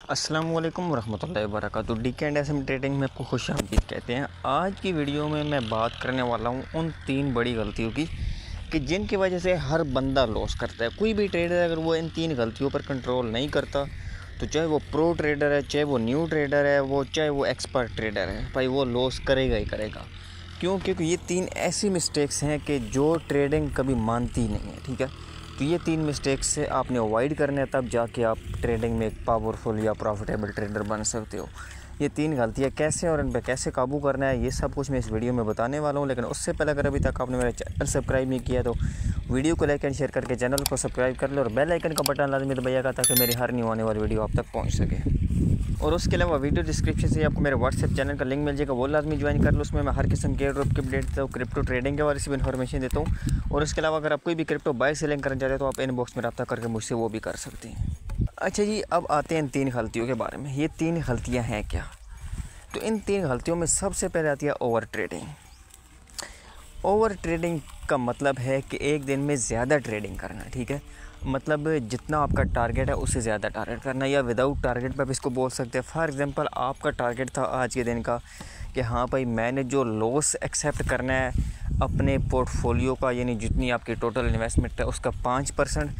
अस्सलाम वालेकुम वरहमतुल्लाहि वबरकातुहू। डी के एंड एस एम ट्रेडिंग में आपको खुश आमदीद कहते हैं। आज की वीडियो में मैं बात करने वाला हूँ उन 3 बड़ी गलतियों की कि जिनकी वजह से हर बंदा लॉस करता है। कोई भी ट्रेडर अगर वो इन 3 गलतियों पर कंट्रोल नहीं करता तो चाहे वो प्रो ट्रेडर है, चाहे वो न्यू ट्रेडर है, चाहे वो एक्सपर्ट ट्रेडर है, भाई वो लॉस करेगा ही करेगा। क्यों? क्योंकि ये 3 ऐसी मिस्टेक्स हैं कि जो ट्रेडिंग कभी मानती नहीं है। ठीक है, तो ये 3 मिस्टेक्स से आपने अवॉइड करना है, तब जाके आप ट्रेडिंग में एक पावरफुल या प्रॉफिटेबल ट्रेडर बन सकते हो। ये 3 गलतियाँ कैसे और इन पर कैसे काबू करना है, ये सब कुछ मैं इस वीडियो में बताने वाला हूँ। लेकिन उससे पहले अगर अभी तक आपने मेरा चैनल सब्सक्राइब नहीं किया तो वीडियो को लाइक एंड शेयर करके चैनल को सब्सक्राइब कर लो और बेल आइकन का बटन लाजमी दबाइएगा ताकि मेरी हर न्यू आने वाली वीडियो आप तक पहुँच सके। और उसके अलावा वीडियो डिस्क्रिप्शन से आपको मेरे व्हाट्सएप चैनल का लिंक मिल जाएगा, वो लाजमी ज्वाइन कर लो। उसमें मैं हर किस्म के ड्रॉप की अपडेट देता हूँ, क्रिप्टो ट्रेडिंग के बारे में इन्फॉर्मेशन देता हूँ। और इसके अलावा अगर आप कोई भी क्रिप्टो बाय सेलिंग करना चाहते हो तो आप इनबॉक्स में रब्ता करके मुझसे वो भी कर सकते हैं। अच्छा जी, अब आते हैं इन 3 गलतियों के बारे में। ये 3 गलतियाँ हैं क्या? तो इन 3 गलतियों में सबसे पहले आती है ओवर ट्रेडिंग। ओवर ट्रेडिंग का मतलब है कि एक दिन में ज़्यादा ट्रेडिंग करना। ठीक है, मतलब जितना आपका टारगेट है उससे ज़्यादा टारगेट करना, या विदाउट टारगेट पर भी इसको बोल सकते हैं। फॉर एग्जांपल आपका टारगेट था आज के दिन का कि हाँ भाई मैंने जो लॉस एक्सेप्ट करना है अपने पोर्टफोलियो का, यानी जितनी आपकी टोटल इन्वेस्टमेंट है उसका 5%,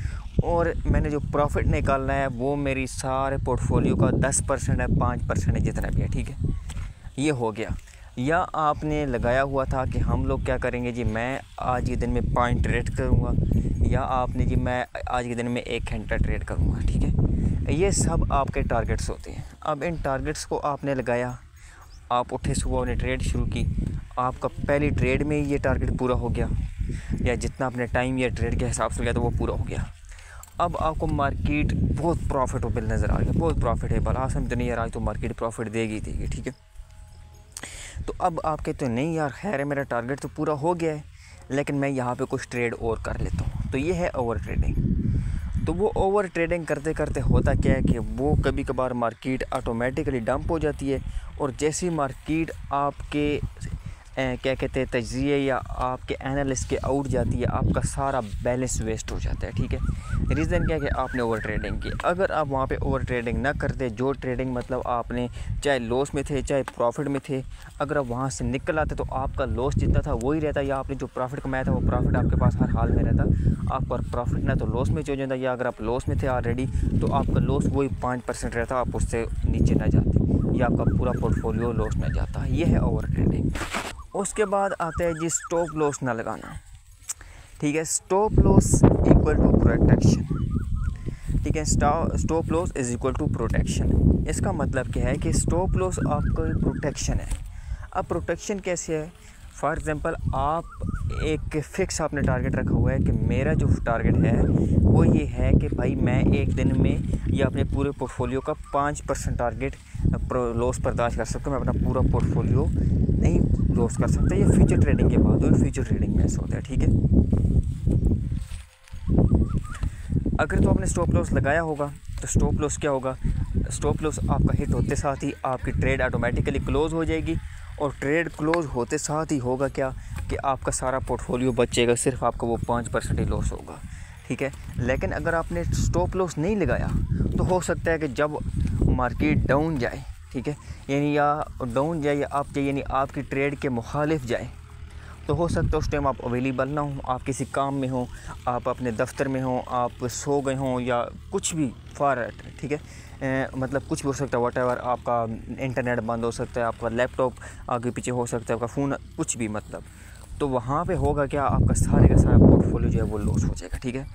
और मैंने जो प्रॉफिट निकालना है वो मेरी सारे पोर्टफोलियो का 10% है, 5% है, जितना भी है। ठीक है, ये हो गया। या आपने लगाया हुआ था कि हम लोग क्या करेंगे जी, मैं आज के दिन में 5 ट्रेड करूँगा, या आपने जी मैं आज के दिन में 1 घंटा ट्रेड करूँगा। ठीक है, ये सब आपके टारगेट्स होते हैं। अब इन टारगेट्स को आपने लगाया, आप उठे सुबह ने ट्रेड शुरू की, आपका पहली ट्रेड में ही ये टारगेट पूरा हो गया, या जितना आपने टाइम या ट्रेड के हिसाब से लिया तो वो पूरा हो गया। अब आपको मार्केट बहुत प्रॉफिटेबल नज़र आ गया, बहुत प्रॉफिटेबल। आज समझ नहीं यार, आज तो मार्केट प्रॉफिट देगी। ठीक है, तो अब आप कहते हो नहीं यार खैर है, मेरा टारगेट तो पूरा हो गया है, लेकिन मैं यहाँ पे कुछ ट्रेड और कर लेता हूँ। तो ये है ओवर ट्रेडिंग। तो वो ओवर ट्रेडिंग करते करते होता क्या है कि वो कभी कभार मार्केट ऑटोमेटिकली डंप हो जाती है, और जैसी मार्केट आपके क्या कहते हैं तज्ज़िये या आपके एनालिस्ट के आउट जाती है, आपका सारा बैलेंस वेस्ट हो जाता है। ठीक है, रीज़न क्या है कि आपने ओवर ट्रेडिंग की। अगर आप वहाँ पे ओवर ट्रेडिंग ना करते, जो ट्रेडिंग मतलब आपने चाहे लॉस में थे चाहे प्रॉफिट में थे, अगर आप वहाँ से निकल आते तो आपका लॉस जितना था वही रहता, या आपने जो प्रॉफिट कमाया था वो प्रॉफिट आपके पास हर हाल में रहता। आपका प्रॉफिट ना तो लॉस में चल जाता, या अगर आप लॉस में थे ऑलरेडी तो आपका लॉस वही 5% रहता, आप उससे नीचे ना जाते, या आपका पूरा पोर्टफोलियो लॉस में जाता। ये है ओवर ट्रेडिंग। उसके बाद आता है जी स्टॉप लॉस ना लगाना। ठीक है, stop loss equal to protection. ठीक है, stop loss is equal to protection. इसका मतलब क्या है कि स्टॉप लॉस आपका प्रोटेक्शन है। अब प्रोटेक्शन कैसे है? फॉर एग्ज़ाम्पल आप एक फ़िक्स आपने टारगेट रखा हुआ है कि मेरा जो टारगेट है वो ये है कि भाई मैं एक दिन में या अपने पूरे पोर्टफोलियो का 5% टारगेट लॉस बर्दाश्त कर सकता हूँ, मैं अपना पूरा पोर्टफोलियो नहीं लॉस कर सकता। ये फ्यूचर ट्रेडिंग के बाद और फ्यूचर ट्रेडिंग में ऐसा होता है। ठीक है, अगर तो आपने स्टॉप लॉस लगाया होगा तो स्टॉप लॉस क्या होगा? स्टॉप लॉस आपका हिट होते साथ ही आपकी ट्रेड ऑटोमेटिकली क्लोज़ हो जाएगी, और ट्रेड क्लोज़ होते साथ ही होगा क्या कि आपका सारा पोर्टफोलियो बचेगा, सिर्फ आपका वो 5% ही लॉस होगा। ठीक है, लेकिन अगर आपने स्टॉप लॉस नहीं लगाया तो हो सकता है कि जब मार्केट डाउन जाए, ठीक है, यानी या डाउन जाए या आप यानी आपकी ट्रेड के मुखालिफ जाए, तो हो सकता है उस टाइम आप अवेलेबल ना हो, आप किसी काम में हो, आप अपने दफ्तर में हो, आप सो गए हों, या कुछ भी फार। ठीक है, मतलब कुछ भी हो सकता है, व्हाटएवर, आपका इंटरनेट बंद हो सकता है, आपका लैपटॉप आगे पीछे हो सकता है, आपका फ़ोन, कुछ भी मतलब। तो वहाँ पे होगा क्या, आपका सारे का सारा पोर्टफोलियो जो है वो लॉस हो जाएगा। ठीक है,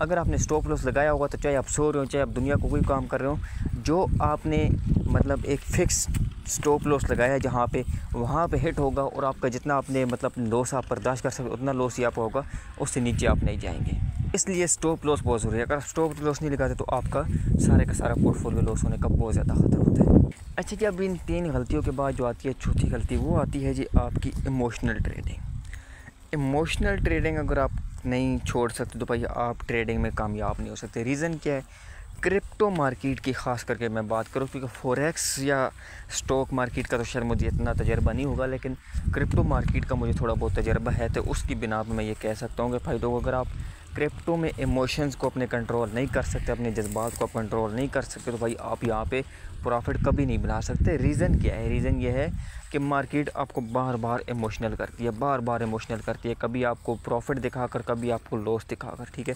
अगर आपने स्टॉप लॉस लगाया होगा तो चाहे आप सो रहे हो चाहे आप दुनिया को कोई काम कर रहे हो, जो आपने मतलब एक फ़िक्स स्टॉप लॉस लगाया है जहाँ पे वहाँ पे हिट होगा, और आपका जितना आपने मतलब लॉस आप बर्दाश्त कर सकते उतना लॉस ही आपका होगा, उससे नीचे आप नहीं जाएंगे। इसलिए स्टॉप लॉस बहुत ज़रूरी है। अगर स्टॉप लॉस नहीं लगाते तो आपका सारे का सारा पोर्टफोलियो लॉस होने का बहुत ज़्यादा खतरा होता है। अच्छा जी, अब इन 3 गलतियों के बाद जो आती है चौथी गलती, वो आती है जी आपकी इमोशनल ट्रेडिंग। इमोशनल ट्रेडिंग अगर आप नहीं छोड़ सकते तो भाई आप ट्रेडिंग में कामयाब नहीं हो सकते। रीज़न क्या है? क्रिप्टो मार्केट की ख़ास करके मैं बात करूँ, क्योंकि फॉरेक्स या स्टॉक मार्केट का तो शायद मुझे इतना तजर्बा नहीं होगा, लेकिन क्रिप्टो मार्केट का मुझे थोड़ा बहुत तजर्बा है, तो उसकी बिना पर मैं ये कह सकता हूँ कि भाई लोग अगर आप क्रिप्टो में इमोशंस को अपने कंट्रोल नहीं कर सकते, अपने जज्बात को कंट्रोल नहीं कर सकते, तो भाई आप यहाँ पे प्रॉफिट कभी नहीं बना सकते। रीज़न क्या है? रीज़न ये है कि मार्केट आपको बार बार इमोशनल करती है, बार बार इमोशनल करती है, कभी आपको प्रॉफिट दिखाकर, कभी आपको लॉस दिखाकर, ठीक है।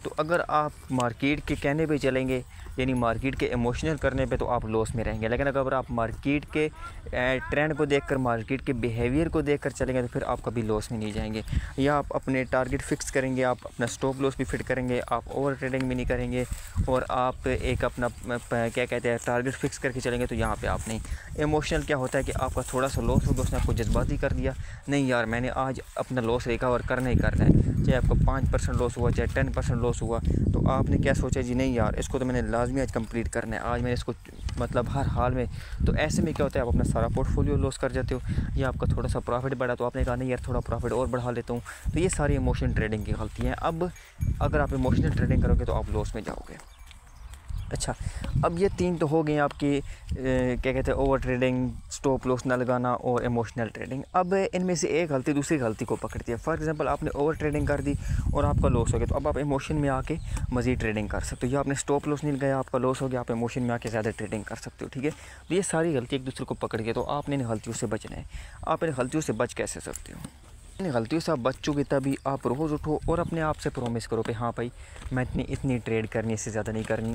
तो अगर आप मार्केट के कहने पे चलेंगे, यानी मार्केट के इमोशनल करने पे, तो आप लॉस में रहेंगे। लेकिन अगर आप मार्केट के ट्रेंड को देखकर, मार्केट के बिहेवियर को देखकर चलेंगे, तो फिर आप कभी लॉस में नहीं जाएंगे। या आप अपने टारगेट फिक्स करेंगे, आप अपना स्टॉप लॉस भी फिट करेंगे, आप ओवर ट्रेडिंग भी नहीं करेंगे, और आप एक अपना क्या कहते हैं टारगेट फिक्स करके चलेंगे, तो यहाँ पे आप नहीं। इमोशनल क्या होता है कि आपका थोड़ा सा लॉस हो गया, उसने आपको जज्बाती कर दिया, नहीं यार मैंने आज अपना लॉस रिकवर करना ही करना है, चाहे आपको 5% लॉस हुआ, चाहे 10% लॉस हुआ, तो आपने क्या सोचा जी नहीं यार इसको तो मैंने लाजमी आज कंप्लीट करना है, आज मैंने इसको मतलब हर हाल में। तो ऐसे में क्या होता है, आप अपना सारा पोर्टफोलियो लॉस कर जाते हो, या आपका थोड़ा सा प्रॉफिट बढ़ा तो आपने कहा नहीं यार थोड़ा प्रॉफिट और बढ़ा लेता हूँ। तो ये सारी इमोशनल ट्रेडिंग की गलती है। अब अगर आप इमोशनल ट्रेडिंग करोगे तो आप लॉस में जाओगे। अच्छा, अब ये 3 तो हो गए आपकी क्या कहते हैं ओवर ट्रेडिंग, स्टॉप लॉस ना लगाना और इमोशनल ट्रेडिंग। अब इनमें से एक गलती दूसरी गलती को पकड़ती है। फॉर एग्जांपल आपने ओवर ट्रेडिंग कर दी और आपका लॉस हो गया, तो अब आप इमोशन में आके मज़ीद ट्रेडिंग कर सकते हो। या आपने स्टॉप लॉस नहीं लगाया, आपका लॉस हो गया, आप इमोशन में आके ज़्यादा ट्रेडिंग कर सकते हो, ठीक है। तो ये सारी गलती एक दूसरे को पकड़ के, तो आपने इन गलतियों से बचना है। आप इन गलतियों से बच कैसे सकते हो? इन गलतियों से आप बच चुके तभी आप रोज़ उठो और अपने आप से प्रॉमिस करो कि हाँ भाई मैं इतनी ट्रेड करनी, इससे ज़्यादा नहीं करनी।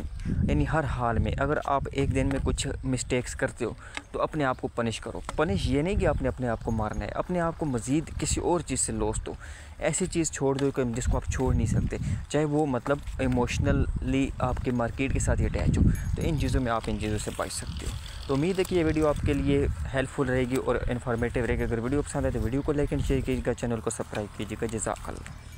यानी हर हाल में अगर आप एक दिन में कुछ मिस्टेक्स करते हो तो अपने आप को पनिश करो। पनिश ये नहीं कि आपने अपने आप को मारना है, अपने आप को मज़ीद किसी और चीज़ से लॉस दो, ऐसी चीज़ छोड़ दो कि जिसको आप छोड़ नहीं सकते, चाहे वो मतलब इमोशनली आपके मार्केट के साथ ही अटैच हो। तो इन चीज़ों में आप इन चीज़ों से बच सकते हो। तो उम्मीद है कि ये वीडियो आपके लिए हेल्पफुल रहेगी और इन्फॉर्मेटिव रहेगी। अगर वीडियो पसंद आए तो वीडियो को लाइक एंड शेयर कीजिएगा, चैनल को सब्सक्राइब कीजिएगा। जज़ाकल्लाह।